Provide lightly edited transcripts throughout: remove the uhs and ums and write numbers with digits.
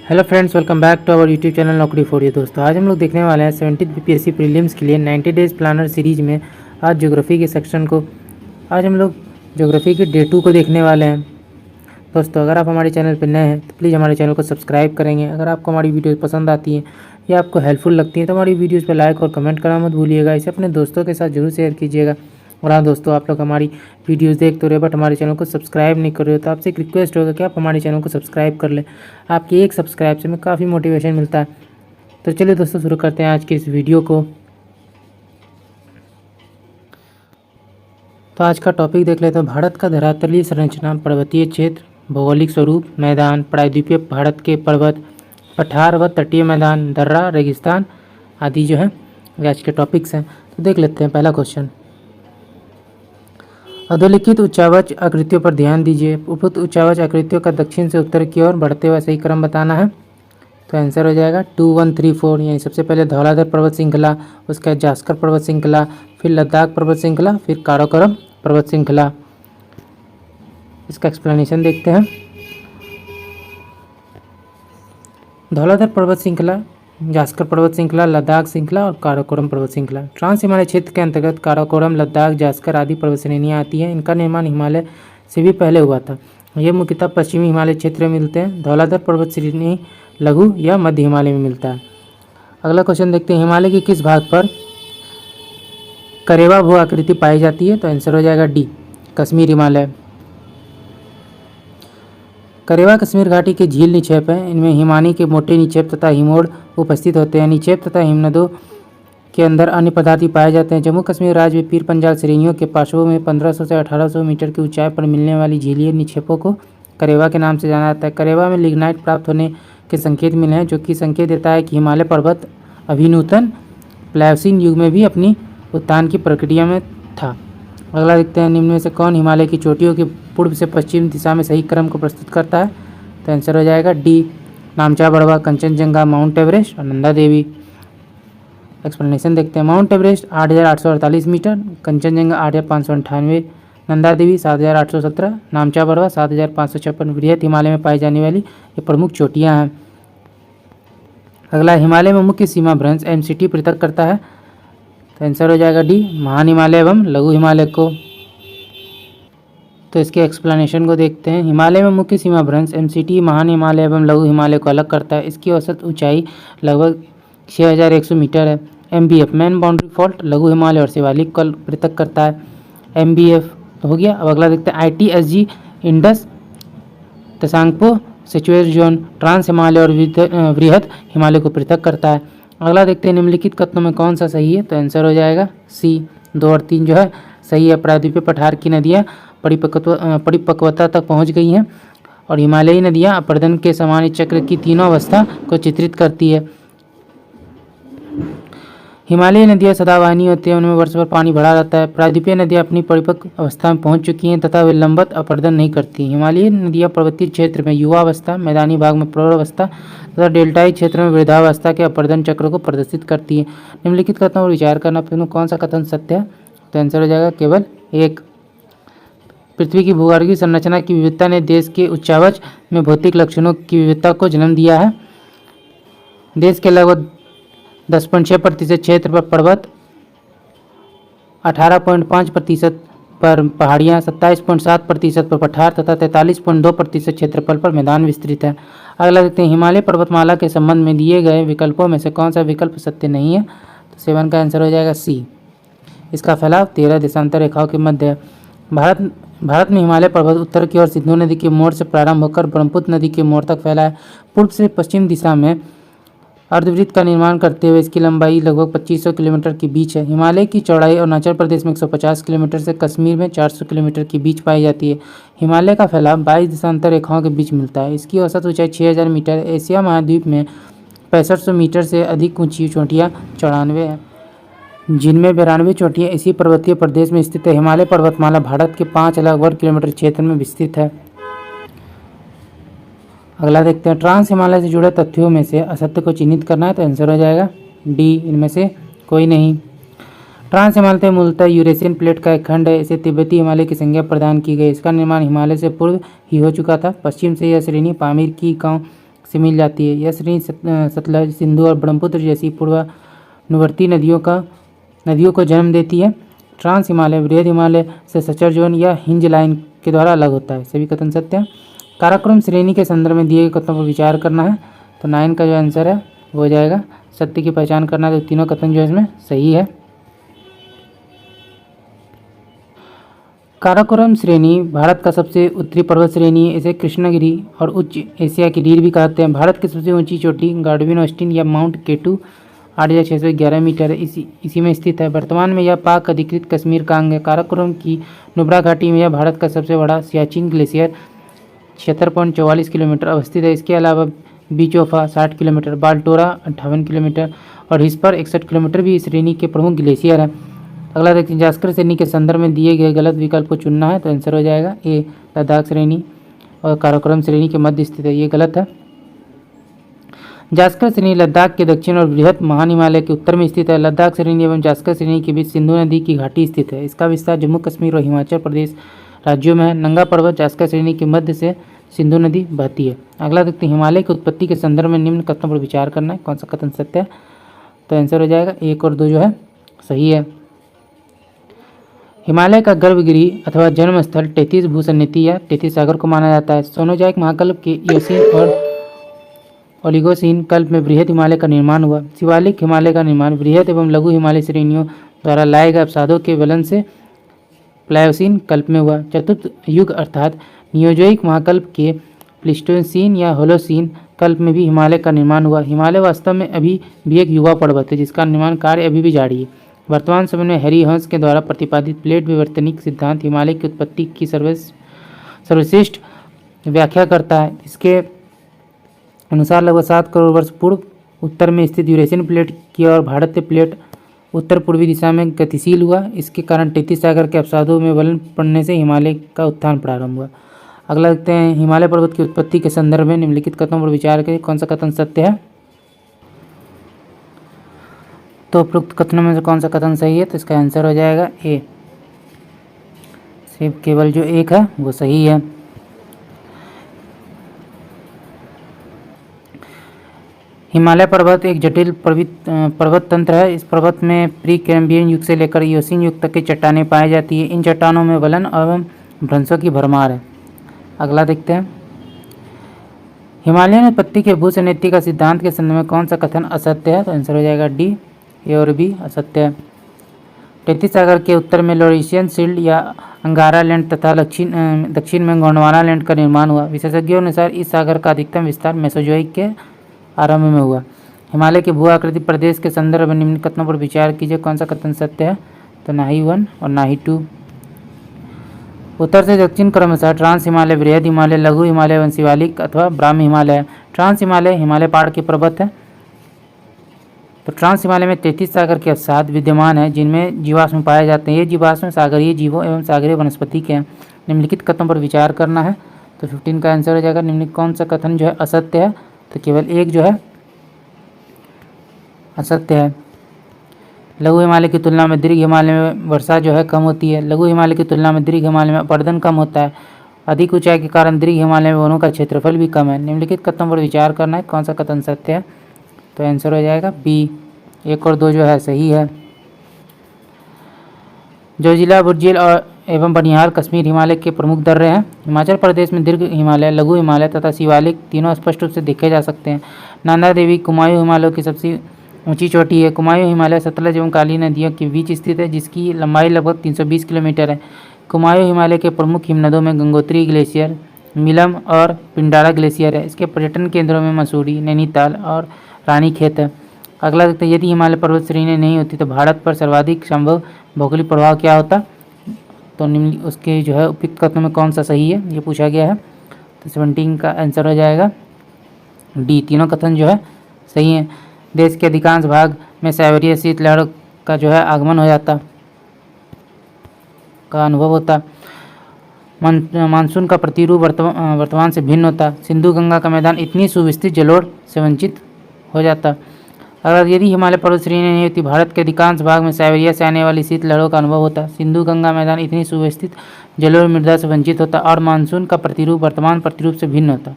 Hello friends, welcome back to our YouTube channel Naukri for you. दोस्तों आज हम लोग देखने वाले हैं 70th बीपीएससी प्रीलिम्स के लिए 90 डेज प्लानर सीरीज में आज ज्योग्राफी के सेक्शन को आज हम लोग ज्योग्राफी के डे 2 को देखने वाले हैं। दोस्तों अगर आप हमारे चैनल पर नए हैं तो प्लीज़ हमारे चैनल को सब्सक्राइब करेंगे। अगर आपको हमारी वीडियोज़ पसंद आती हैं या आपको हेल्पफुल लगती है तो हमारी वीडियोज़ पर लाइक और कमेंट करना मत भूलिएगा। इसे अपने दोस्तों के साथ जरूर शेयर कीजिएगा। और हाँ दोस्तों, आप लोग हमारी वीडियोस देख तो रहे बट हमारे चैनल को सब्सक्राइब नहीं कर रहे हो तो आपसे एक रिक्वेस्ट होगा कि आप हमारे चैनल को सब्सक्राइब कर लें। आपकी एक सब्सक्राइब से हमें काफ़ी मोटिवेशन मिलता है। तो चलिए दोस्तों शुरू करते हैं आज की इस वीडियो को। तो आज का टॉपिक देख लेते हैं। भारत का धरातलीय संरचना, पर्वतीय क्षेत्र, भौगोलिक स्वरूप, मैदान, प्रायद्वीपीय भारत के पर्वत, पठार व तटीय मैदान, दर्रा, रेगिस्तान आदि जो है ये आज के टॉपिक्स हैं। तो देख लेते हैं पहला क्वेश्चन। अधोलिखित उच्चावच आकृतियों पर ध्यान दीजिए। उपयुक्त उच्चावच आकृतियों का दक्षिण से उत्तर की ओर बढ़ते हुए सही क्रम बताना है। तो आंसर हो जाएगा 2, 1, 3, 4। यानी सबसे पहले धौलाधर पर्वत श्रृंखला, उसके बाद जास्कर पर्वत श्रृंखला, फिर लद्दाख पर्वत श्रृंखला, फिर काराकोरम पर्वत श्रृंखला। इसका एक्सप्लेनेशन देखते हैं। धौलाधर पर्वत श्रृंखला, जास्कर पर्वत श्रृंखला, लद्दाख श्रृंखला और काराकोरम पर्वत श्रृंखला। ट्रांस हिमालय क्षेत्र के अंतर्गत काराकोरम, लद्दाख, जास्कर आदि पर्वत श्रेणियाँ आती हैं। इनका निर्माण हिमालय से भी पहले हुआ था। ये मुख्यतः पश्चिमी हिमालय क्षेत्र में मिलते हैं। धौलाधर पर्वत श्रेणी लघु या मध्य हिमालय में मिलता है। अगला क्वेश्चन देखते हैं। हिमालय के किस भाग पर करेवा भू आकृति पाई जाती है? तो आंसर हो जाएगा डी, कश्मीर हिमालय। करेवा कश्मीर घाटी के झील निक्षेप हैं। इनमें हिमानी के मोटे निक्षेप तथा हिमोड़ उपस्थित होते हैं। निक्षेप तथा हिमनदों के अंदर अन्य पदार्थ भी पाए जाते हैं। जम्मू कश्मीर राज्य में पीर पंजाल श्रेणियों के पार्श्वों में 1500 से 1800 मीटर की ऊंचाई पर मिलने वाली झीलीय निक्षेपों को करेवा के नाम से जाना जाता है। करेवा में लिग्नाइट प्राप्त होने के संकेत मिले हैं, जो कि संकेत देता है कि हिमालय पर्वत अभिनूतन प्लायोसीन युग में भी अपनी उत्थान की प्रक्रिया में था। अगला देखते हैं। निम्न में से कौन हिमालय की चोटियों के पूर्व से पश्चिम दिशा में सही क्रम को प्रस्तुत करता है? तो आंसर हो जाएगा D, Namcha Barwa, Kanchenjunga, Mount Everest और नंदा देवी। एक्सप्लेनेशन देखते हैं। Mount Everest 8848 metre, Kanchenjunga 8598, Nanda Devi 7817, Namcha Barwa 7556 बृहद हिमालय में पाई जाने वाली ये प्रमुख चोटियाँ हैं। अगला, हिमालय में मुख्य सीमा भ्रंश एमसीटी पृथक करता है? तो आंसर हो जाएगा डी, महान हिमालय एवं लघु हिमालय को। तो इसके एक्सप्लेनेशन को देखते हैं। हिमालय में मुख्य सीमा भ्रंश एमसीटी महान हिमालय एवं लघु हिमालय को अलग करता है। इसकी औसत ऊंचाई लगभग 6100 मीटर है। एमबीएफ मैन बाउंड्री फॉल्ट लघु हिमालय और शिवालिक को पृथक करता है। एमबीएफ हो गया। अब अगला देखते हैं। ITSZ Indus Tsangpo suture zone trans Himalaya और वृहद हिमालय को पृथक करता है। अगला देखते हैं। निम्नलिखित कथनों में कौन सा सही है? तो आंसर हो जाएगा सी, 2 और 3 जो है सही है। प्रायद्वीपीय पठार की नदियाँ परिपक्वता तक पहुंच गई हैं और हिमालयी नदियां अपर्दन के सामान्य चक्र की तीनों अवस्था को चित्रित करती है। हिमालयी नदियां सदाबहानी होती हैं, उनमें वर्ष भर पानी भरा रहता है। प्रायद्वीपीय नदियां अपनी परिपक्व अवस्था में पहुंच चुकी हैं तथा वे लंबवत अपर्दन नहीं करती। हिमालयी नदियां पर्वतीय क्षेत्र में युवावस्था, मैदानी भाग में प्रौढ़ावस्था तथा डेल्टाई क्षेत्र में वृद्धावस्था के अपर्दन चक्र को प्रदर्शित करती है। निम्नलिखित कथनों पर विचार करना, कौन सा कथन सत्य है? तो आंसर हो जाएगा केवल एक। पृथ्वी की भूगर्भीय संरचना की विविधता ने देश के उच्चावच में भौतिक लक्षणों की विविधता को जन्म दिया है। देश के लगभग 10.6% क्षेत्र पर पर्वत, 18.5% पर पहाड़ियाँ, 27.7% पर पठार तथा 43.2% क्षेत्रफल पर मैदान विस्तृत है। अगला देखते हैं। हिमालय पर्वतमाला के संबंध में दिए गए विकल्पों में से कौन सा विकल्प सत्य नहीं है? तो 7 का आंसर हो जाएगा सी। इसका फैलाव 13 देशांतर रेखाओं के मध्य है। भारत में हिमालय पर्वत उत्तर की ओर सिंधु नदी के मोड़ से प्रारंभ होकर ब्रह्मपुत्र नदी के मोड़ तक फैला है। पूर्व से पश्चिम दिशा में अर्धवृत्त का निर्माण करते हुए इसकी लंबाई लगभग 2500 किलोमीटर के बीच है। हिमालय की चौड़ाई अरुणाचल प्रदेश में 150 किलोमीटर से कश्मीर में 400 किलोमीटर के बीच पाई जाती है। हिमालय का फैलाव 22 देशांतर रेखाओं के बीच मिलता है। इसकी औसत ऊंचाई 6000 मीटर। एशिया महाद्वीप में 6500 मीटर से अधिक ऊंची चोटियाँ 94 हैं, जिनमें 92 चोटियाँ इसी पर्वतीय प्रदेश में स्थित है। हिमालय पर्वतमाला भारत के 5 अलग वर्ग किलोमीटर क्षेत्र में विस्तृत है। अगला देखते हैं। ट्रांस हिमालय से जुड़े तथ्यों में से असत्य को चिन्हित करना है। तो आंसर हो जाएगा डी, इनमें से कोई नहीं। ट्रांस हिमालय मूलतः यूरेशियन प्लेट का एक खंड है। इसे तिब्बती हिमालय की संज्ञा प्रदान की गई। इसका निर्माण हिमालय से पूर्व ही हो चुका था। पश्चिम से यह श्रेणी पामीर की गांव से मिल जाती है। यह श्रेणी सतलज, सिंधु और ब्रह्मपुत्र जैसी पूर्वानुवर्ती नदियों को जन्म देती है। ट्रांस हिमालय बृहद हिमालय से सचर जोन या हिंज लाइन के द्वारा अलग होता है। सभी कथन सत्य है। काराकोरम श्रेणी के संदर्भ में दिए गए कथनों पर विचार करना है। तो 9 का जो आंसर है वो हो जाएगा। सत्य की पहचान करना है, तो तीनों कथन जो है इसमें सही है। काराकोरम श्रेणी भारत का सबसे उत्तरी पर्वत श्रेणी है। इसे कृष्णगिरी और उच्च एशिया की रीढ़ भी कहते हैं। भारत की सबसे ऊंची चोटी गार्डविन ऑस्टिन या माउंट केटू 8,611 मीटर है, इसी में स्थित है। वर्तमान में यह पाक अधिकृत कश्मीर का अंग है। काराकोरम की नुब्रा घाटी में यह भारत का सबसे बड़ा सियाचिन ग्लेशियर 76.44 किलोमीटर अवस्थित है। इसके अलावा बिचौफा 60 किलोमीटर, बाल्टोरा 58 किलोमीटर और हिस्पर 61 किलोमीटर भी इस श्रेणी के प्रमुख ग्लेशियर है। अगला देखते हैं, जास्कर श्रेणी के संदर्भ में दिए गए गलत विकल्प को चुनना है। तो आंसर हो जाएगा ए, लद्दाख श्रेणी और काराकोरम श्रेणी के मध्य स्थित है, ये गलत है। जास्कर श्रेणी लद्दाख के दक्षिण और बृहद महान हिमालय के उत्तर में स्थित है। लद्दाख श्रेणी एवं जास्कर श्रेणी के बीच सिंधु नदी की घाटी स्थित है। इसका विस्तार जम्मू कश्मीर और हिमाचल प्रदेश राज्यों में है। नंगा पर्वत जास्कर श्रेणी के मध्य से सिंधु नदी बहती है। अगला देखते हैं, हिमालय की उत्पत्ति के संदर्भ में निम्न कथनों पर विचार करना है। कौन सा कथन सत्य है? तो आंसर हो जाएगा 1 और 2 जो है सही है। हिमालय का गर्भगिरी अथवा जन्मस्थल 33 भूसन्निधि या 33 सागर को माना जाता है। सोनोजाइक महाकल्प के इयोसीन और ओलिगोसीन कल्प में बृहद हिमालय का निर्माण हुआ। शिवालिक हिमालय का निर्माण बृहद एवं लघु हिमालय श्रेणियों द्वारा लाए गए अवसादों के वलन से प्लायोसीन कल्प में हुआ। चतुर्थ युग अर्थात नियोजोइक महाकल्प के प्लीस्टोसीन या होलोसीन कल्प में भी हिमालय का निर्माण हुआ। हिमालय वास्तव में अभी भी एक युवा पर्वत है, जिसका निर्माण कार्य अभी भी जारी है। वर्तमान समय में हैरी हंस के द्वारा प्रतिपादित प्लेट विवर्तनिक सिद्धांत हिमालय की उत्पत्ति की सर्वश्रेष्ठ व्याख्या करता है। इसके अनुसार लगभग 7 करोड़ वर्ष पूर्व उत्तर में स्थित यूरेशियन प्लेट की और भारतीय प्लेट उत्तर पूर्वी दिशा में गतिशील हुआ। इसके कारण 33 सागर के अवसादों में वलन पड़ने से हिमालय का उत्थान प्रारंभ हुआ। अगला देखते हैं, हिमालय पर्वत की उत्पत्ति के संदर्भ में निम्नलिखित कथनों पर विचार करें। कौन सा कथन सत्य है? तो उपरोक्त कथनों में से कौन सा कथन सही है? तो इसका आंसर हो जाएगा ए, सिर्फ केवल जो एक है वो सही है। हिमालय पर्वत एक जटिल पर्वत तंत्र है। इस पर्वत में प्री कैम्ब्रियन युग से लेकर इयोसीन युग तक की चट्टानें पाई जाती है। इन चट्टानों में वलन एवं भ्रंशों की भरमार है। अगला देखते हैं, हिमालयन उत्पत्ति के भूसन्निधि का सिद्धांत के संदर्भ में कौन सा कथन असत्य है? तो आंसर हो जाएगा डी, ए और बी असत्य है। 33 सागर के उत्तर में लॉरेशियन शील्ड या अंगारा लैंड तथा दक्षिण में गोंडवाना लैंड का निर्माण हुआ। विशेषज्ञों अनुसार इस सागर का अधिकतम विस्तार मेसोजोइक के आरंभ में हुआ। हिमालय के भू आकृति प्रदेश के संदर्भ में निम्न कथनों पर विचार कीजिए। कौन सा कथन सत्य है? तो ना ही 1 और ना ही 2। उत्तर से दक्षिण क्रमशः ट्रांस हिमालय, बृहद हिमालय, लघु हिमालय एवं शिवालिक अथवा ब्राह्म हिमालय। ट्रांस हिमालय हिमालय पहाड़ के पर्वत है। तो ट्रांस हिमालय में 33 सागर के अवसाद विद्यमान है, जिनमें जीवाश्म पाए जाते हैं। ये जीवाश्म सागरीय जीवों एवं सागरीय वनस्पति के हैं। निम्नलिखित कथनों पर विचार करना है। तो 15 का आंसर हो जाएगा निम्नलिखित कौन सा कथन जो है असत्य है? तो केवल एक जो है असत्य है। लघु हिमालय की तुलना में दीर्घ हिमालय में वर्षा जो है कम होती है। लघु हिमालय की तुलना में दीर्घ हिमालय में अपरदन कम होता है। अधिक ऊंचाई के कारण दीर्घ हिमालय में वनों का क्षेत्रफल भी कम है। निम्नलिखित कथनों पर विचार करना है। कौन सा कथन सत्य है? तो आंसर हो जाएगा बी, 1 और 2 जो है सही है। जोजिला, बुर्जिल और एवं बनिहाल कश्मीर हिमालय के प्रमुख दर्रे हैं। हिमाचल प्रदेश में दीर्घ हिमालय, लघु हिमालय तथा शिवालिक तीनों स्पष्ट रूप से देखे जा सकते हैं। नंदा देवी कुमायूं हिमालयों की सबसे ऊंची चोटी है। कुमायूं हिमालय सतलज एवं काली नदियों के बीच स्थित है, जिसकी लंबाई लगभग 320 किलोमीटर है। कुमायूं हिमालय के प्रमुख हिमनदों में गंगोत्री ग्लेशियर, मिलम और पिंडारा ग्लेशियर है। इसके पर्यटन केंद्रों में मसूरी, नैनीताल और रानीखेत है। अगला देखते हैं, यदि हिमालय पर्वत श्रेणी नहीं होती तो भारत पर सर्वाधिक संभव भौगोलिक प्रभाव क्या होता? तो निम्न उसके जो है उपयुक्त कथनों में कौन सा सही है, ये पूछा गया है। तो 17 का आंसर हो जाएगा डी, तीनों कथन जो है सही है। देश के अधिकांश भाग में साइबेरिया शीतलहर का जो है आगमन हो जाता का अनुभव होता। मानसून का प्रतिरूप वर्तमान से भिन्न होता। सिंधु गंगा का मैदान इतनी सुविस्तृत जलोढ़ से वंचित हो जाता। अगर यदि हिमालय पर्वत श्रेणी नहीं होती, भारत के अधिकांश भाग में साइबेरिया से आने वाली शीतलहरों का अनुभव होता। सिंधु गंगा मैदान इतनी सुव्यवस्थित जलोढ़ मृदा से वंचित होता और मानसून का प्रतिरूप वर्तमान प्रतिरूप से भिन्न होता।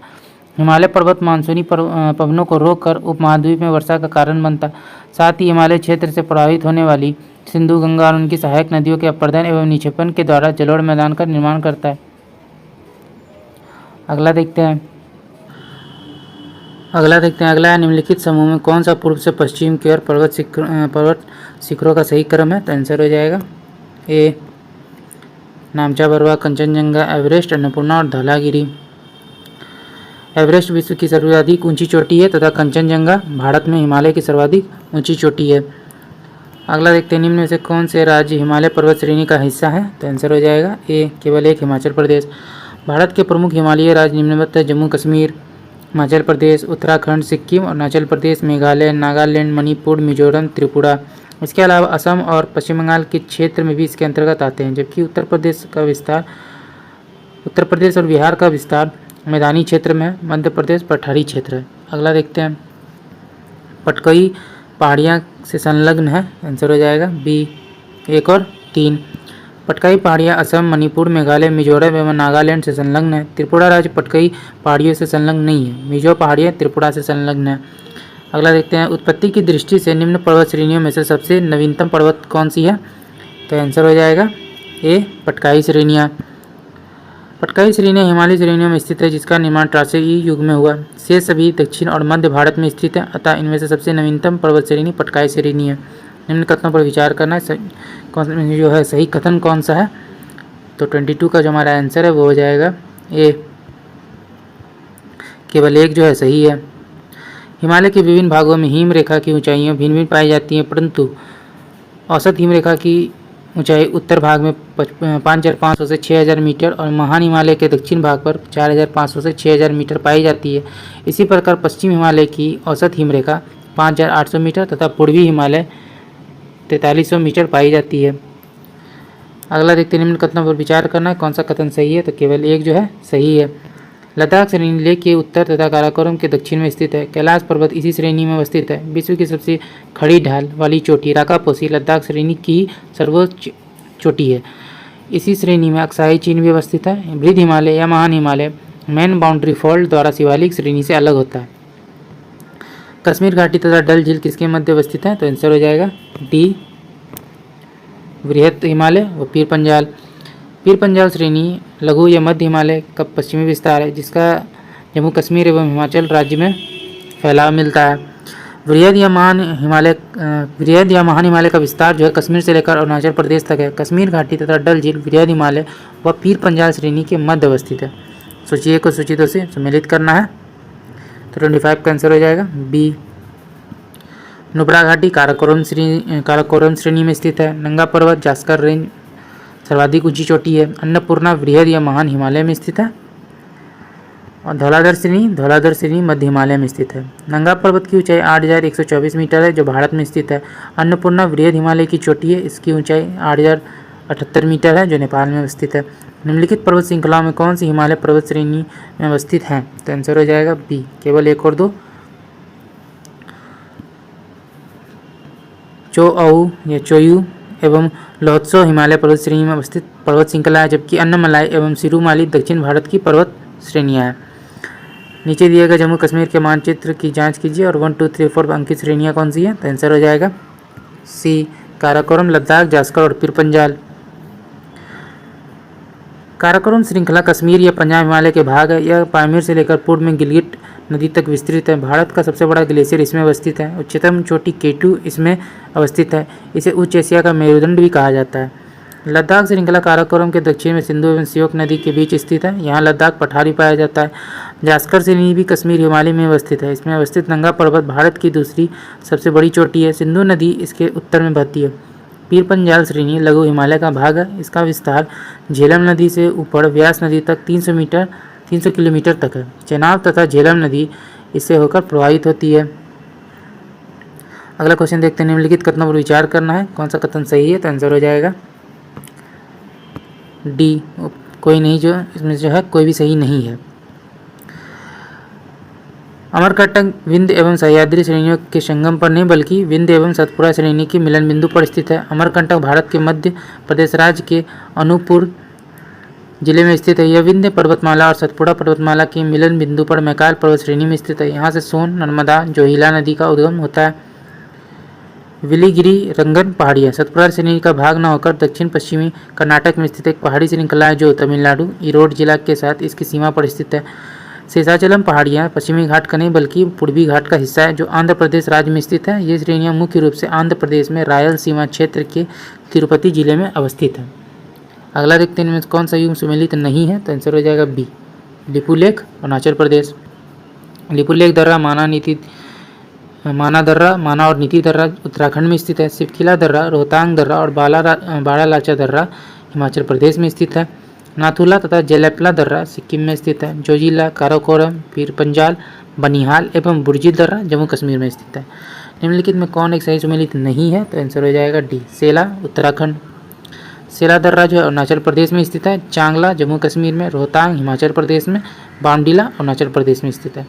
हिमालय पर्वत मानसूनी पवनों को रोककर उपमहाद्वीप में वर्षा का कारण बनता है। साथ ही हिमालय क्षेत्र से प्रभावित होने वाली सिंधु, गंगा और उनकी सहायक नदियों के अपर्दन एवं निक्षेपण के द्वारा जलोढ़ मैदान का निर्माण करता है। अगला देखते हैं अगला निम्नलिखित समूह में कौन सा पूर्व से पश्चिम की ओर पर्वत शिखरों का सही क्रम है? तो आंसर हो जाएगा ए नामचा बरवा, कंचनजंगा, एवरेस्ट, अन्नपूर्णा और धौलागिरी। एवरेस्ट विश्व की सर्वाधिक ऊंची चोटी है तथा कंचनजंगा भारत में हिमालय की सर्वाधिक ऊंची चोटी है। अगला देखते हैं निम्न में से कौन से राज्य हिमालय पर्वत श्रेणी का हिस्सा है? तो आंसर हो जाएगा ए केवल एक, हिमाचल प्रदेश। भारत के प्रमुख हिमालयी राज्य निम्नलिखित है: जम्मू कश्मीर, हिमाचल प्रदेश, उत्तराखंड, सिक्किम, अरुणाचल प्रदेश, मेघालय, नागालैंड, मणिपुर, मिजोरम, त्रिपुरा। इसके अलावा असम और पश्चिम बंगाल के क्षेत्र में भी इसके अंतर्गत आते हैं, जबकि उत्तर प्रदेश और बिहार का विस्तार मैदानी क्षेत्र में है, मध्य प्रदेश पठारी क्षेत्र है। अगला देखते हैं पटकई पहाड़ियाँ से संलग्न है, आंसर हो जाएगा बी 1 और 3। पटकाई पहाड़ियाँ असम, मणिपुर, मेघालय, मिजोरम एवं नागालैंड से संलग्न है। त्रिपुरा राज्य पटकाई पहाड़ियों से संलग्न नहीं है। मिजो पहाड़ियाँ त्रिपुरा से संलग्न है। अगला देखते हैं उत्पत्ति की दृष्टि से निम्न पर्वत श्रेणियों में से सबसे नवीनतम पर्वत कौन सी है? तो आंसर हो जाएगा ए पटकाई श्रेणियाँ। पटकाई श्रेणियाँ हिमालय श्रेणियों में स्थित है, जिसका निर्माण ट्रांसई युग में हुआ। शेष सभी दक्षिण और मध्य भारत में स्थित है, अतः इनमें से सबसे नवीनतम पर्वत श्रेणी पटकाई श्रेणी है। निम्न कथनों पर विचार करना है, जो है सही कथन कौन सा है? तो 22 का जो हमारा आंसर है वो हो जाएगा ए, केवल एक जो है सही है। हिमालय के विभिन्न भागों में हिम रेखा की ऊंचाइयाँ भिन्न भिन्न पाई जाती हैं, परंतु औसत हिम रेखा की ऊंचाई उत्तर भाग में 5500 से 6000 मीटर और महान हिमालय के दक्षिण भाग पर 4500 से 6000 मीटर पाई जाती है। इसी प्रकार पश्चिम हिमालय की औसत हिम रेखा 5800 मीटर तथा पूर्वी हिमालय 4300 मीटर पाई जाती है। अगला देखते हैं निम्न कथनों पर विचार करना है, कौन सा कथन सही है? तो केवल एक जो है सही है। लद्दाख श्रेणी लेह के उत्तर तथा काराकोरम के दक्षिण में स्थित है। कैलाश पर्वत इसी श्रेणी में अवस्थित है। विश्व की सबसे खड़ी ढाल वाली चोटी राकापोसी लद्दाख श्रेणी की सर्वोच्च चोटी है। इसी श्रेणी में अक्साई चीन भी अवस्थित है। वृद्ध हिमालय या महान हिमालय मैन बाउंड्री फॉल्ट द्वारा शिवालिक श्रेणी से अलग होता है। कश्मीर घाटी तथा डल झील किसके मध्य अवस्थित है? तो आंसर हो जाएगा डी बृहत हिमालय व पीर पंजाल। पीर पंजाल श्रेणी लघु या मध्य हिमालय का पश्चिमी विस्तार है, जिसका जम्मू कश्मीर एवं हिमाचल राज्य में फैलाव मिलता है। वृहद या महान हिमालय का विस्तार जो है कश्मीर से लेकर अरुणाचल प्रदेश तक है। कश्मीर घाटी तथा डल झील वृहद हिमालय व पीर पंजाल श्रेणी के मध्य अवस्थित है। सूची को सूची 2 से सम्मिलित करना है, तो 25 का आंसर हो जाएगा बी। नुब्रा घाटी काराकोरम श्रेणी में स्थित है। नंगा पर्वत जास्कर रेंज सर्वाधिक ऊंची चोटी है। अन्नपूर्णा वृहद या महान हिमालय में स्थित है। और धौलाधर श्रेणी मध्य हिमालय में स्थित है। नंगा पर्वत की ऊंचाई 8124 मीटर है, जो भारत में स्थित है। अन्नपूर्णा वृहद हिमालय की चोटी है, इसकी ऊंचाई 8078 मीटर है, जो नेपाल में स्थित है। निम्नलिखित पर्वत श्रृंखला में कौन सी हिमालय पर्वत श्रेणी में अवस्थित है? तो आंसर हो जाएगा बी, केवल 1 और 2। चोअऊ या चोयू एवं लोहत्सो हिमालय पर्वत श्रेणी में अवस्थित पर्वत श्रृंखला है, जबकि अन्नमलाई एवं सिरुमाली दक्षिण भारत की पर्वत श्रेणियाँ हैं। नीचे दिए गए जम्मू कश्मीर के मानचित्र की जांच कीजिए और 1, 2, 3, 4 अंकित श्रेणियाँ कौन सी हैं? तो आंसर हो जाएगा सी, काराकोरम, लद्दाख, जास्कर और पीर पंजाल। काराकोरम श्रृंखला कश्मीर या पंजाब हिमालय के भाग है। यह पामीर से लेकर पूर्व में गिलगिट नदी तक विस्तृत है। भारत का सबसे बड़ा ग्लेशियर इसमें अवस्थित है। उच्चतम चोटी K2 इसमें अवस्थित है। इसे उच्च एशिया का मेरुदंड भी कहा जाता है। लद्दाख श्रृंखला काराकोरम के दक्षिण में सिंधु एवं सियोक नदी के बीच स्थित है। यहाँ लद्दाख पठारी पाया जाता है। जास्कर श्रेणी भी कश्मीर हिमालय में अवस्थित है। इसमें अवस्थित नंगा पर्वत भारत की दूसरी सबसे बड़ी चोटी है। सिंधु नदी इसके उत्तर में बहती है। पीर पंजाल श्रेणी लघु हिमालय का भाग है। इसका विस्तार झेलम नदी से ऊपर व्यास नदी तक 300 किलोमीटर तक है। चेनाब तथा झेलम नदी इससे होकर प्रवाहित होती है। अगला क्वेश्चन देखते हैं, निम्नलिखित कथनों पर विचार करना है, कौन सा कथन सही है? तो आंसर हो जाएगा डी, कोई नहीं, जो इसमें जो है कोई भी सही नहीं है। अमरकंटक विंध्य एवं सह्याद्री श्रेणियों के संगम पर नहीं, बल्कि विंध्य एवं सतपुड़ा श्रेणी के मिलन बिंदु पर स्थित है। अमरकंटक भारत के मध्य प्रदेश राज्य के अनूपपुर जिले में स्थित है। यह विंध्य पर्वतमाला और सतपुड़ा पर्वतमाला के मिलन बिंदु पर मैकाल पर्वत श्रेणी में स्थित है। यहाँ से सोन, नर्मदा, जोहिला नदी का उद्गम होता है। विलीगिरी रंगन पहाड़ियाँ सतपुड़ा श्रेणी का भाग न होकर दक्षिण पश्चिमी कर्नाटक में स्थित एक पहाड़ी श्रृंखला है जो तमिलनाडु ईरोड जिला के साथ इसकी सीमा पर स्थित है। शेषाचलम पहाड़ियाँ पश्चिमी घाट का नहीं बल्कि पूर्वी घाट का हिस्सा है जो आंध्र प्रदेश राज्य में स्थित है। ये श्रेणियाँ मुख्य रूप से आंध्र प्रदेश में रायलसीमा क्षेत्र के तिरुपति जिले में अवस्थित है। अगला देखते हैं इनमें कौन सा युग सुमेलित नहीं है, तो आंसर हो जाएगा बी, लिपुलेख अरुणाचल प्रदेश। लिपुलेख दर्रा माना दर्रा, माना और नीति दर्रा उत्तराखंड में स्थित है। सिपकिला दर्रा, रोहतांग दर्रा और बाड़ालाचा दर्रा हिमाचल प्रदेश में स्थित है। नाथुला तथा जेलेपला दर्रा सिक्किम में स्थित है। जोजिला, काराकोरम, पीर पंजाल, बनिहाल एवं बुर्जी दर्रा जम्मू कश्मीर में स्थित है। निम्नलिखित में कौन एक सही सुमेलित नहीं है, तो आंसर हो जाएगा डी, सेला उत्तराखंड। सेला दर्रा जो है अरुणाचल प्रदेश में स्थित है। चांगला जम्मू कश्मीर में, रोहतांग हिमाचल प्रदेश में, बामडीला अरुणाचल प्रदेश में स्थित है।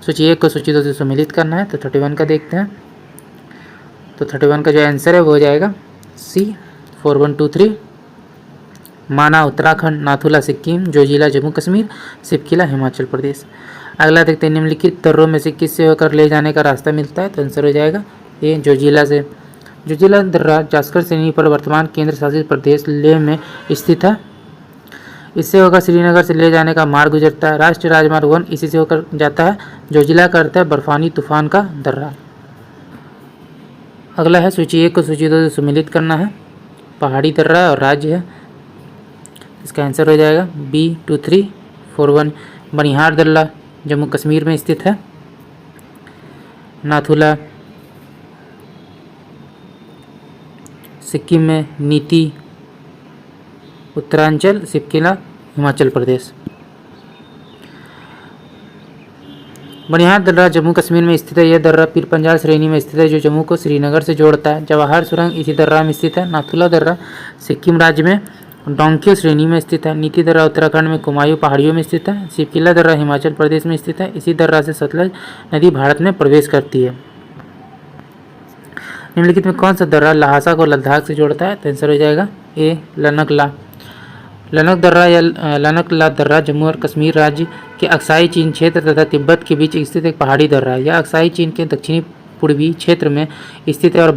सूची 1 को सूची 2 से सम्मिलित करना है, तो 31 का देखते हैं। तो 31 का जो आंसर है वो हो जाएगा सी, 4123। माना उत्तराखंड, नाथुला सिक्किम, जोजिला जम्मू कश्मीर, सिपकिला हिमाचल प्रदेश। अगला देखते हैं निम्नलिखित दर्रों में से किससे होकर ले जाने का रास्ता मिलता है, तो आंसर हो जाएगा ये, जोजिला से। जोजिला दर्रा जास्कर श्रेणी पर वर्तमान केंद्र शासित प्रदेश लेह में स्थित है। इससे होकर श्रीनगर से ले जाने का मार्ग गुजरता है। राष्ट्रीय राजमार्ग 1 इसी से होकर जाता है। जोजिला का अर्थ है बर्फानी तूफान का दर्रा। अगला है सूची 1 को सूची 2 से सम्मिलित करना है। पहाड़ी दर्रा और राज्य है, इसका आंसर हो जाएगा बी, 2341। बनिहार दर्रा जम्मू कश्मीर में स्थित है। नाथुला सिक्किम में, नीति उत्तरांचल, सिपकिला हिमाचल प्रदेश। बनिहार दर्रा जम्मू कश्मीर में स्थित है। यह दर्रा पीर पंजाल श्रेणी में स्थित है जो जम्मू को श्रीनगर से जोड़ता है। जवाहर सुरंग इसी दर्रा में स्थित है। नाथुला दर्रा सिक्किम राज्य में डोंकियो श्रेणी में स्थित है। नीति दर्रा उत्तराखंड में कुमायूं पहाड़ियों में स्थित है। सिपकिला दर्रा हिमाचल प्रदेश में स्थित है। इसी दर्रा से सतलज नदी भारत में प्रवेश करती है। निम्नलिखित में कौन सा दर्रा लहासा को लद्दाख से जोड़ता है, तो आंसर हो जाएगा ए, लनकला। लनक दर्रा या लनकला दर्रा जम्मू और कश्मीर राज्य के अक्साई चीन क्षेत्र तथा तिब्बत के बीच स्थित एक पहाड़ी दर्रा है। यह अक्साई चीन के दक्षिणी पूर्वी क्षेत्र में स्थित है और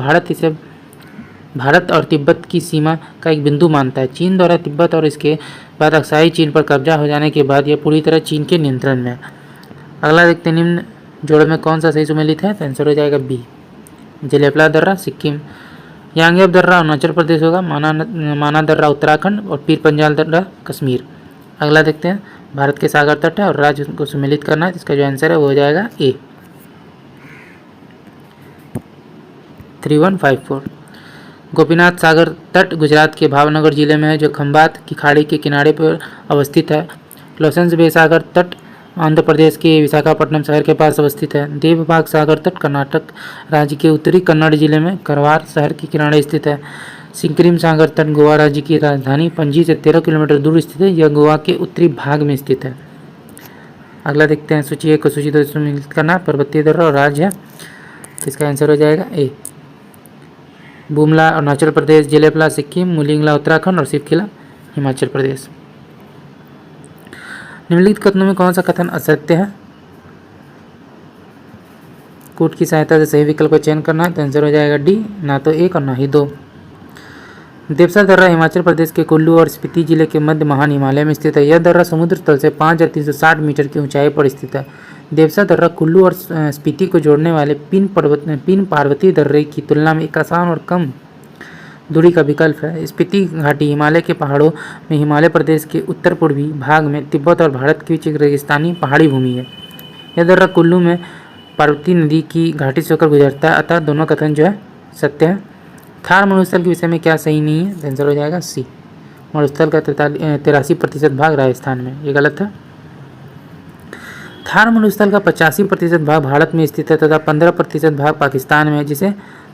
भारत और तिब्बत की सीमा का एक बिंदु मानता है। चीन द्वारा तिब्बत और इसके बाद अक्साई चीन पर कब्जा हो जाने के बाद यह पूरी तरह चीन के नियंत्रण में है। अगला देखते हैं निम्न जोड़ में कौन सा सही सुमेलित है, तो आंसर हो जाएगा बी, जेलेपला दर्रा सिक्किम। यांगेब दर्रा अरुणाचल प्रदेश होगा। माना दर्रा उत्तराखंड और पीर पंजाल दर्रा कश्मीर। अगला देखते हैं भारत के सागर तट है और राज्य को सम्मिलित करना है, इसका जो आंसर है वो हो जाएगा ए, 3154। गोपीनाथ सागर तट गुजरात के भावनगर जिले में है जो खंबात की खाड़ी के किनारे पर अवस्थित है। लोसेंस बे सागर तट आंध्र प्रदेश के विशाखापट्टनम शहर के पास अवस्थित है। देवबाग सागर तट कर्नाटक राज्य के उत्तरी कन्नड़ जिले में करवार शहर के किनारे स्थित है। सिंक्रीम सागर तट गोवा राज्य की राजधानी पणजी से 13 किलोमीटर दूर स्थित है। यह गोवा के उत्तरी भाग में स्थित है। अगला देखते हैं सूची 1 को सूची 2 से सम्मिलित करना। पर्वतीय दर्रा और राज्य है, इसका आंसर हो जाएगा ए, बुमला अरुणाचल प्रदेश, जेलेपला सिक्किम, मुलिंगला उत्तराखंड और सिपकिला हिमाचल प्रदेश। निम्नलिखित कथनों में कौन सा कथन असत्य है? कूट की सहायता से सही विकल्प का चयन करना है, तो आंसर हो जाएगा डी, ना तो 1 और ना ही 2। देवसा दर्रा हिमाचल प्रदेश के कुल्लू और स्पीति जिले के मध्य महान हिमालय में स्थित है। यह दर्रा समुद्र तल से 5360 मीटर की ऊंचाई पर स्थित है। देवसा दर्रा कुल्लू और स्पीति को जोड़ने वाले पिन पार्वती दर्रे की तुलना में एक आसान और कम दूरी का विकल्प है। स्पीति घाटी हिमालय के पहाड़ों में हिमालय प्रदेश के उत्तर पूर्वी भाग में तिब्बत और भारत के बीच एक रेगिस्तानी पहाड़ी भूमि है। यह दर्रा कुल्लू में पार्वती नदी की घाटी से होकर गुजरता है, अतः दोनों कथन जो है सत्य है। थार मरुस्थल के विषय में क्या सही नहीं है, आंसर हो जाएगा सी, मरुस्थल का 83% भाग राजस्थान में, ये गलत है। थार मरुस्थल का 85% भाग भारत में स्थित है तथा 15% भाग पाकिस्तान में है, जिसे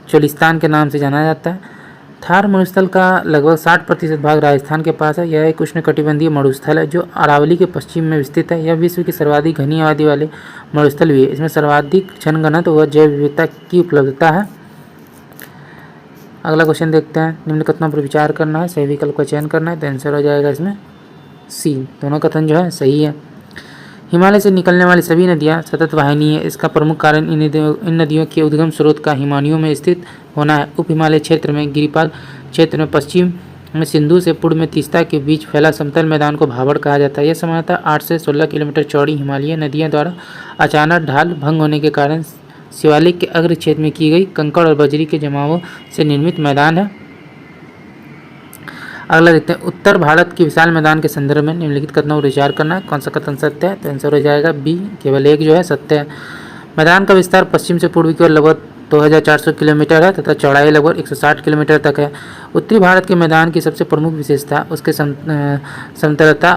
चोलिस्तान के नाम से जाना जाता है। थार मरुस्थल का लगभग 60% भाग राजस्थान के पास है। यह एक उष्णकटिबंधीय मरुस्थल है जो अरावली के पश्चिम में स्थित है। यह विश्व की सर्वाधिक घनी आबादी वाले मरुस्थल भी है। इसमें सर्वाधिक क्षण घनत्व व जैव विविधता की उपलब्धता है। अगला क्वेश्चन देखते हैं। निम्न कथनों पर विचार करना है, सही विकल्प का चयन करना है, तो आंसर हो जाएगा इसमें सी, दोनों कथन जो है सही है। हिमालय से निकलने वाली सभी नदियाँ सतत वाहिनी है। इसका प्रमुख कारण इन नदियों के उद्गम स्रोत का हिमानियों में स्थित होना है। उप हिमालय क्षेत्र में गिरिपाल क्षेत्र में पश्चिम में सिंधु से पूर्व में तीस्ता के बीच फैला समतल मैदान को भाबर कहा जाता है। यह सामान्यतः 8 से 16 किलोमीटर चौड़ी हिमालयी नदियों द्वारा अचानक ढाल भंग होने के कारण शिवालिक के अग्र क्षेत्र में की गई कंकड़ और बजरी के जमावों से निर्मित मैदान है। अगला देखते हैं, उत्तर भारत के विशाल मैदान के संदर्भ में निम्नलिखित कथनों पर विचार करना है। कौन सा कथन सत्य है? तो आंसर हो जाएगा बी, केवल एक जो है सत्य है। मैदान का विस्तार पश्चिम से पूर्व की ओर लगभग 2400 किलोमीटर है तथा चौड़ाई लगभग 160 किलोमीटर तक है। उत्तरी भारत के मैदान की सबसे प्रमुख विशेषता उसके समतलता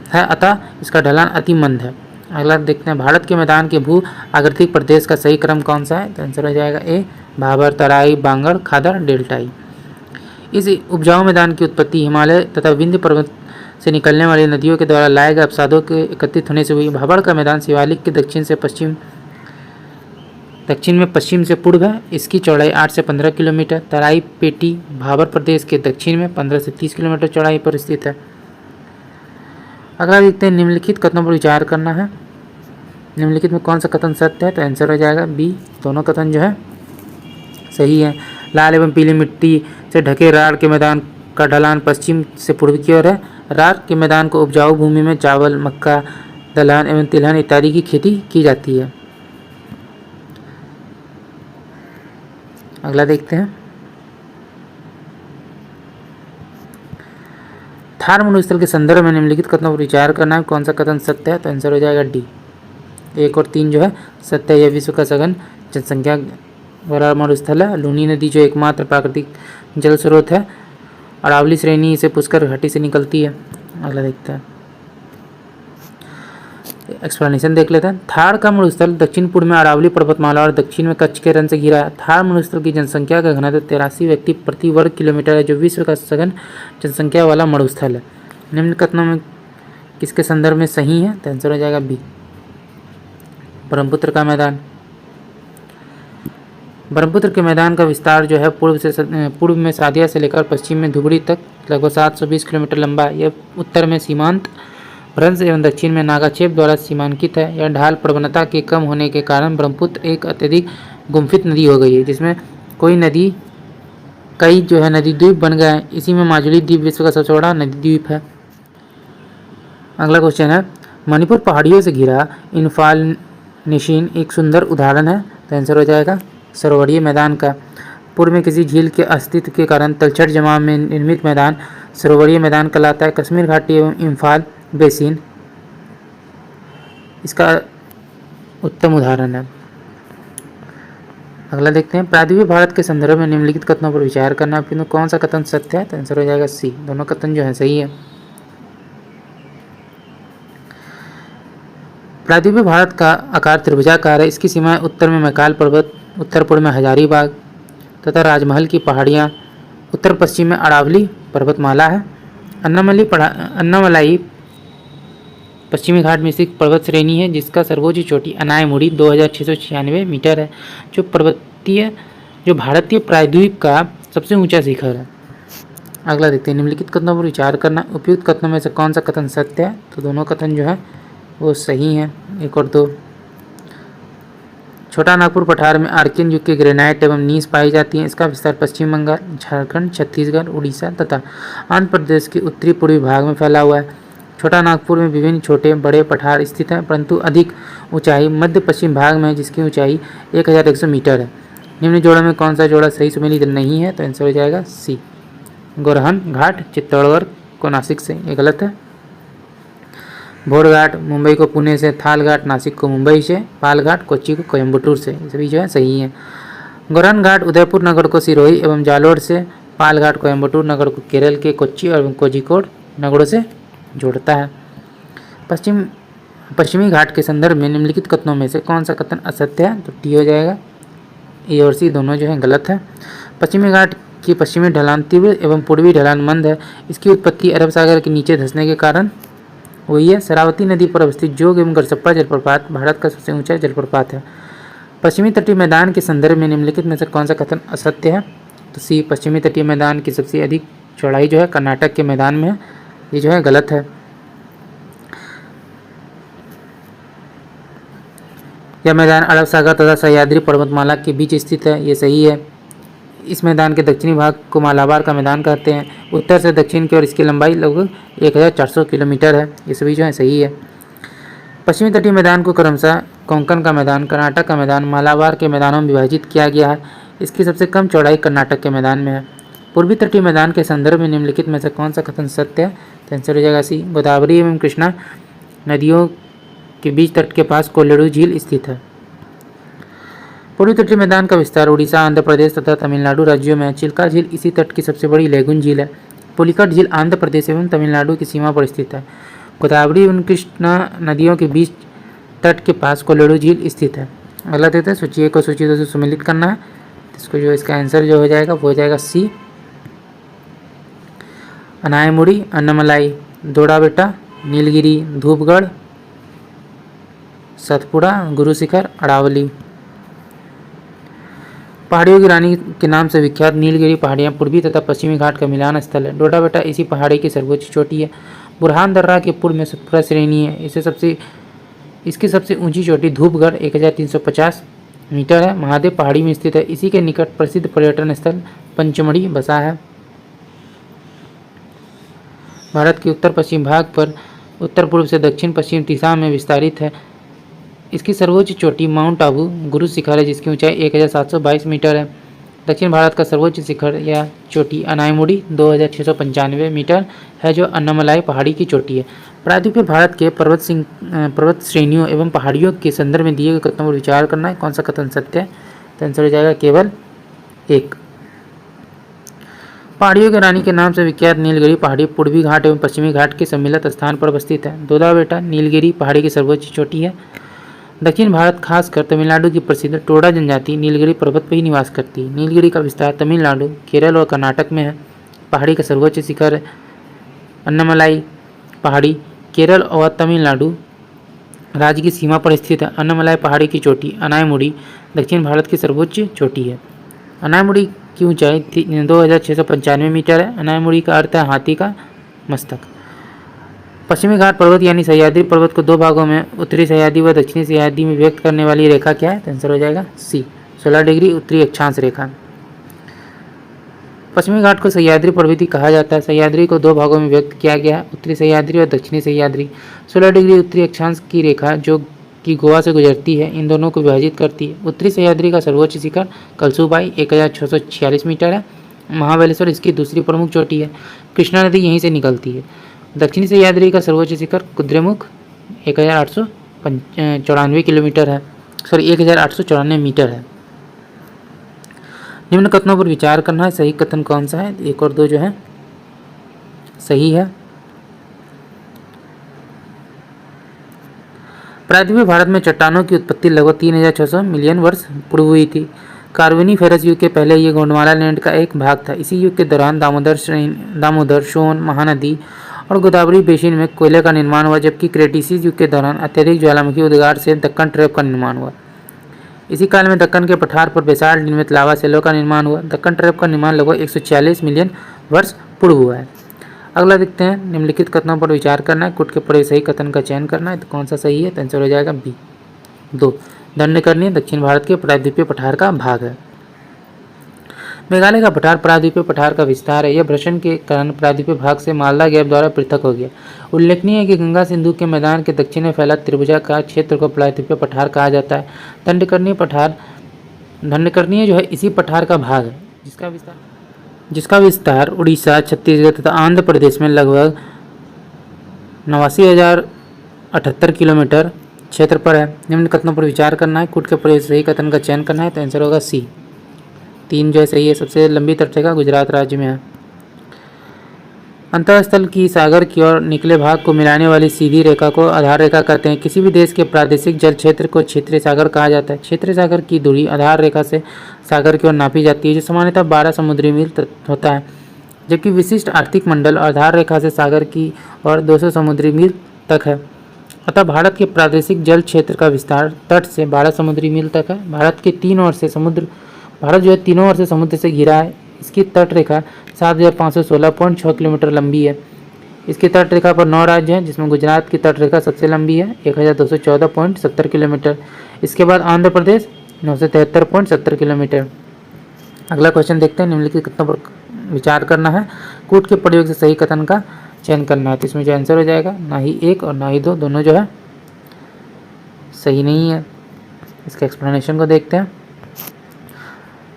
है, अतः इसका ढलान अति मंद है। अगला देखते हैं, भारत के मैदान के भू आकृतिक प्रदेश का सही क्रम कौन सा है? तो आंसर हो जाएगा ए, भाबर, तराई, बांगड़, खादर, डेल्टाई। इस उपजाऊ मैदान की उत्पत्ति हिमालय तथा विंध्य पर्वत से निकलने वाली नदियों के द्वारा लाए गए अवसादों के एकत्रित होने से हुई। भाबर का मैदान शिवालिक के दक्षिण में पश्चिम से पूर्व है। इसकी चौड़ाई 8 से 15 किलोमीटर। तराई पेटी भाबर प्रदेश के दक्षिण में 15 से 30 किलोमीटर चौड़ाई पर स्थित है। अगला देखते हैं, निम्नलिखित कथनों पर विचार करना है। निम्नलिखित में कौन सा कथन सत्य है? तो आंसर हो जाएगा बी, दोनों कथन जो है सही है। लाल एवं पीली मिट्टी से ढके राढ़ के मैदान का ढलान पश्चिम से पूर्व की ओर है। राढ़ के मैदान को उपजाऊ भूमि में चावल, मक्का, दलहन एवं तिलहन इत्यादि की खेती की जाती है। अगला देखते हैं, थार मरुस्थल के संदर्भ में निम्नलिखित कथनों पर विचार करना है। कौन सा कथन सत्य है? तो आंसर हो जाएगा डी, 1 और 3 जो है सत्य है। यह विश्व का सघन जनसंख्या वाला मरुस्थल है। लूनी नदी जो एकमात्र प्राकृतिक जल स्रोत है। अरावली श्रेणी से पुष्कर घाटी से निकलती है। अगला देखते हैं, एक्सप्लेनेशन देख लेते हैं। थार का मरुस्थल दक्षिण पूर्व में अरावली पर्वतमाला और दक्षिण में कच्छ के रण से घिरा है। थार मरुस्थल की जनसंख्या का घनत्व 83 व्यक्ति प्रति वर्ग किलोमीटर है, जो विश्व का सघन जनसंख्या वाला मरुस्थल है। निम्न कथनों में किसके संदर्भ में सही है? तो आंसर हो जाएगा बी, ब्रह्मपुत्र का मैदान। ब्रह्मपुत्र के मैदान का विस्तार जो है पूर्व में सादिया से लेकर पश्चिम में धुबरी तक लगभग 720 किलोमीटर लंबा है। यह उत्तर में सीमांत भ्रंश एवं दक्षिण में नागाचेप द्वारा सीमांकित है। यह ढाल प्रवणता के कम होने के कारण ब्रह्मपुत्र एक अत्यधिक गुम्फित नदी हो गई है, जिसमें कई जो है नदी द्वीप बन गए हैं। इसी में माजुली द्वीप विश्व का सबसे बड़ा नदी द्वीप है। अगला क्वेश्चन है, मणिपुर पहाड़ियों से घिरा इन्फाल निशीन एक सुंदर उदाहरण है। तो आंसर हो जाएगा सरोवरीय मैदान का। पूर्व में किसी झील के अस्तित्व के कारण तलछट जमाव में निर्मित मैदान सरोवरीय मैदान कहलाता है। कश्मीर घाटी एवं इम्फाल बेसिन इसका उत्तम उदाहरण है। अगला देखते हैं, प्रायद्वीपीय भारत के संदर्भ में निम्नलिखित कथनों पर विचार करना है। किंतु कौन सा कथन सत्य है? तो आंसर हो जाएगा सी, दोनों कथन जो है सही है। प्रायद्वीपीय भारत का आकार त्रिभुजाकार है। इसकी सीमाएं उत्तर में मैकाल पर्वत, उत्तर पूर्व में हजारीबाग तथा राजमहल की पहाड़ियाँ, उत्तर पश्चिम में अरावली पर्वतमाला है। अन्नामलाई पश्चिमी घाट में स्थित पर्वत श्रेणी है, जिसका सर्वोच्च चोटी अनायमुड़ी 2696 मीटर है, जो भारतीय प्रायद्वीप का सबसे ऊंचा शिखर है। अगला देखते हैं, निम्नलिखित कथनों पर विचार करना। उपयुक्त कथनों में से कौन सा कथन सत्य है? तो दोनों कथन जो है वो सही हैं, 1 और 2। छोटा नागपुर पठार में आर्कियन युग के ग्रेनाइट एवं नीस पाई जाती हैं। इसका विस्तार पश्चिम बंगाल, झारखंड, छत्तीसगढ़, उड़ीसा तथा आंध्र प्रदेश के उत्तरी पूर्वी भाग में फैला हुआ है। छोटा नागपुर में विभिन्न छोटे बड़े पठार स्थित हैं, परंतु अधिक ऊंचाई मध्य पश्चिम भाग में है, जिसकी ऊंचाई 1100 मीटर है। निम्न जोड़ों में कौन सा जोड़ा सही सुमेलित नहीं है? तो आंसर हो जाएगा सी, गोरहन घाट चित्तौड़गढ़ को नासिक से, ये गलत है। भोर घाट मुंबई को पुणे से, थाल घाट नासिक को मुंबई से, पाल घाट कोच्चि को कोयम्बटूर से, ये सभी जो है सही है। गोरहन घाट उदयपुर नगर को सिरोही एवं जालोर से, पाल घाट कोयम्बटूर नगर को केरल के कोच्चि एवं कोझिकोड नगरों से जोड़ता है। पश्चिमी घाट के संदर्भ में निम्नलिखित कथनों में से कौन सा कथन असत्य है? तो डी हो जाएगा, ए और सी दोनों जो है गलत है। पश्चिमी घाट की पश्चिमी ढलान तीव्र एवं पूर्वी ढलान मंद है। इसकी उत्पत्ति अरब सागर के नीचे धंसने के कारण हुई है। शरावती नदी पर अवस्थित जोग एवं गरसप्पा जलप्रपात भारत का सबसे ऊंचा जलप्रपात है। पश्चिमी तटीय मैदान के संदर्भ में निम्नलिखित में से कौन सा कथन असत्य है? तो सी, पश्चिमी तटीय मैदान की सबसे अधिक चौड़ाई जो है कर्नाटक के मैदान में है, ये जो है गलत है। यह मैदान अरब सागर तथा सह्याद्री पर्वतमाला के बीच स्थित है, ये सही है। इस मैदान के दक्षिणी भाग को मालाबार का मैदान कहते हैं। उत्तर से दक्षिण की ओर इसकी लंबाई लगभग 1400 किलोमीटर है, ये सभी जो है सही है। पश्चिमी तटीय मैदान को क्रमशः कोंकण का मैदान, कर्नाटक का मैदान, मालाबार के मैदानों में विभाजित किया गया है। इसकी सबसे कम चौड़ाई कर्नाटक के मैदान में है। पूर्वी तटीय मैदान के संदर्भ में निम्नलिखित में से कौन सा कथन सत्य है? तो आंसर हो जाएगा सी। गोदावरी एवं कृष्णा नदियों के बीच तट के पास कोल्लेरू झील स्थित है। पूर्वी तटीय मैदान का विस्तार उड़ीसा, आंध्र प्रदेश तथा तमिलनाडु राज्यों में है। चिल्का झील इसी तट की सबसे बड़ी लेगुन झील है। पुलिकट झील आंध्र प्रदेश एवं तमिलनाडु की सीमा पर स्थित है। गोदावरी एवं कृष्णा नदियों के बीच तट के पास कोल्लेरू झील स्थित है। अगला देखते हैं, सूची ए को सूची 2 से सम्मिलित करना है। इसको जो इसका आंसर जो हो जाएगा वो हो जाएगा सी। अनायमुड़ी, अन्नमलाई, दोडाबेटा, नीलगिरी, धूपगढ़, सतपुड़ा, गुरु शिखर, अरावली। पहाड़ियों की रानी के नाम से विख्यात नीलगिरी पहाड़ियाँ पूर्वी तथा पश्चिमी घाट का मिलान स्थल है। डोडाबेटा इसी पहाड़ी की सर्वोच्च चोटी है। बुरहान दर्रा के पूर्व में सतपुड़ा श्रेणी है। इसकी सबसे ऊंची चोटी धूपगढ़ 1350 मीटर है। महादेव पहाड़ी में स्थित है। इसी के निकट प्रसिद्ध पर्यटन स्थल पंचमढ़ी बसा है। भारत के उत्तर पश्चिम भाग पर उत्तर पूर्व से दक्षिण पश्चिम दिशा में विस्तारित है। इसकी सर्वोच्च चोटी माउंट आबू गुरु शिखर है, जिसकी ऊंचाई 1722 मीटर है। दक्षिण भारत का सर्वोच्च शिखर या चोटी अनायमुड़ी 2695 मीटर है, जो अन्नमलाई पहाड़ी की चोटी है। प्रायद्वीपीय भारत के पर्वत श्रेणियों एवं पहाड़ियों के संदर्भ में दिए गए कथनों पर विचार करना है। कौन सा कथन सत्य है? तो आंसर हो जाएगा केवल एक। पहाड़ियों के रानी के नाम से विख्यात नीलगिरी पहाड़ी पूर्वी घाट एवं पश्चिमी घाट के सम्मिलित स्थान पर अवस्थित है। दोडाबेटा नीलगिरी पहाड़ी की सर्वोच्च चोटी है। दक्षिण भारत खासकर तमिलनाडु की प्रसिद्ध टोडा जनजाति नीलगिरी पर्वत पर ही निवास करती है। नीलगिरी का विस्तार तमिलनाडु, केरल और कर्नाटक में है। पहाड़ी का सर्वोच्च शिखर अन्नमलाई पहाड़ी केरल और तमिलनाडु राज्य की सीमा पर स्थित है। अन्नमलाई पहाड़ी की चोटी अनायमुड़ी दक्षिण भारत की सर्वोच्च चोटी है। अनायमुड़ी की ऊंचाई 2695 मीटर है। अनायमुड़ी का अर्थ है हाथी का मस्तक। पश्चिमी घाट पर्वत यानी सह्याद्री पर्वत को दो भागों में उत्तरी सह्याद्री व दक्षिणी सह्याद्री में व्यक्त करने वाली रेखा क्या है? आंसर हो जाएगा सी 16 डिग्री उत्तरी अक्षांश रेखा। पश्चिमी घाट को सह्याद्री पर्वत कहा जाता है। सह्याद्री को दो भागों में व्यक्त किया गया है, उत्तरी सह्याद्री और दक्षिणी सह्याद्री। 16 डिग्री उत्तरी अक्षांश की रेखा जो कि गोवा से गुजरती है, इन दोनों को विभाजित करती है। उत्तरी सह्याद्री का सर्वोच्च शिखर कलसूबाई 1646 मीटर है। महाबलेश्वर इसकी दूसरी प्रमुख चोटी है। कृष्णा नदी यहीं से निकलती है। दक्षिणी सह्याद्री का सर्वोच्च शिखर कुद्रेमुख 1894 किलोमीटर है, 1894 मीटर है। निम्न कथनों पर विचार करना है, सही कथन कौन सा है? 1 और 2 जो है सही है। प्रायद्वीपीय भारत में चट्टानों की उत्पत्ति लगभग 3600 मिलियन वर्ष पूर्व हुई थी। कार्बोनिफेरस युग के पहले ये गोंडवाना लैंड का एक भाग था। इसी युग के दौरान दामोदर, सोन, महानदी और गोदावरी बेसिन में कोयले का निर्माण हुआ, जबकि क्रेटिसिस युग के दौरान अत्यधिक ज्वालामुखी उद्गार से दक्कन ट्रैप का निर्माण हुआ। इसी काल में दक्कन के पठार पर बेसाल्ट निर्मित लावा सेलों का निर्माण हुआ। दक्कन ट्रैप का निर्माण लगभग 146 मिलियन वर्ष पूर्व हुआ है। अगला देखते हैं, निम्नलिखित कथनों पर विचार करना है, कुट के पड़े सही कथन का चयन करना है। तो कौन सा सही है? तो आंसर हो जाएगा बी 2। दंडकर्णी दक्षिण भारत के प्रायद्वीपीय पठार का भाग है। मेघालय का पठार प्रायद्वीपीय पठार का विस्तार है। यह भ्रषण के कारण प्रायद्वीपीय भाग से मालदा गैप द्वारा पृथक हो गया। उल्लेखनीय है कि गंगा सिंधु के मैदान के दक्षिण में फैला त्रिभुजाकार क्षेत्र को प्रायद्वीपीय पठार कहा जाता है। दंडकर्णी जो है इसी पठार का भाग है, जिसका विस्तार उड़ीसा, छत्तीसगढ़ तथा आंध्र प्रदेश में लगभग 89,078 किलोमीटर क्षेत्र पर है। निम्न कथनों पर विचार करना है, कुट के पड़े सही कथन का चयन करना है। तो आंसर होगा सी 3 जो है सही है। सबसे लंबी तटरेखा गुजरात राज्य में है। अंतःस्थल की सागर की ओर निकले भाग को मिलाने वाली सीधी रेखा को आधार रेखा कहते हैं। किसी भी देश के प्रादेशिक जल क्षेत्र को क्षेत्रीय सागर कहा जाता है। क्षेत्रीय सागर की दूरी आधार रेखा से सागर की ओर नापी जाती है, जो सामान्यतः 12 समुद्री मील होता है, जबकि विशिष्ट आर्थिक मंडल आधार रेखा से सागर की ओर 200 समुद्री मील तक है। अतः भारत के प्रादेशिक जल क्षेत्र का विस्तार तट से 12 समुद्री मील तक है। भारत जो है तीनों ओर से समुद्र से घिरा है। इसकी तट रेखा 7516.6 किलोमीटर लंबी है। इसकी तट रेखा पर 9 राज्य हैं, जिसमें गुजरात की तट रेखा सबसे लंबी है 1214.70 किलोमीटर। इसके बाद आंध्र प्रदेश 973.70 किलोमीटर। अगला क्वेश्चन देखते हैं, निम्नलिखित कथनों पर विचार करना है, कूट के प्रयोग से सही कथन का चयन करना है। तो इसमें जो आंसर हो जाएगा, ना ही 1 और ना ही 2 दोनों जो है सही नहीं है। इसके एक्सप्लेनेशन को देखते हैं।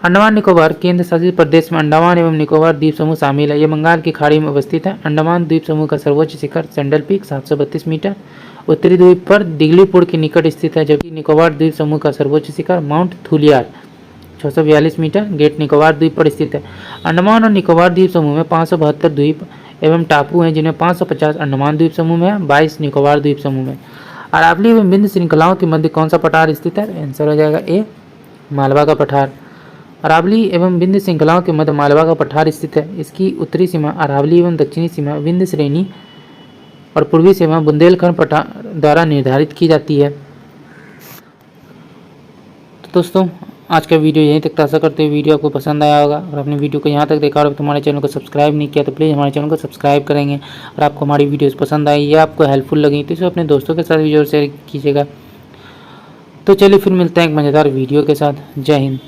अंडमान निकोबार केंद्र शासित प्रदेश में अंडमान एवं निकोबार द्वीप समूह शामिल है। ये बंगाल की खाड़ी में अवस्थित है। अंडमान द्वीप समूह का सर्वोच्च शिखर सैंडल पीक 732 मीटर उत्तरी द्वीप पर दिगलीपुर के निकट स्थित है, जबकि निकोबार द्वीप समूह का सर्वोच्च शिखर माउंट थुलियार 642 मीटर ग्रेट निकोबार द्वीप पर स्थित है। अंडमान और निकोबार द्वीप समूह में 572 द्वीप एवं टापू हैं, जिनमें 550 अंडमान द्वीप समूह में है, 22 निकोबार द्वीप समूह में। अरावली एवं बिंद श्रृंखलाओं के मध्य कौन सा पठार स्थित है? आंसर हो जाएगा ए, मालवा का पठार। अरावली एवं विंध्य श्रृंखलाओं के मध्य मालवा का पठार स्थित है। इसकी उत्तरी सीमा अरावली एवं दक्षिणी सीमा विंध्य श्रेणी और पूर्वी सीमा बुंदेलखंड पठार द्वारा निर्धारित की जाती है। तो दोस्तों, आज का वीडियो यहीं तक। आशा करते हैं वीडियो आपको पसंद आया होगा। और आपने वीडियो को यहाँ तक देखा और हमारे चैनल को सब्सक्राइब नहीं किया तो प्लीज़ हमारे चैनल को सब्सक्राइब करेंगे। और आपको हमारी वीडियोस पसंद आई या आपको हेल्पफुल लगी तो इसे अपने दोस्तों के साथ वीडियो शेयर कीजिएगा। तो चलिए फिर मिलते हैं एक मज़ेदार वीडियो के साथ। जय हिंद।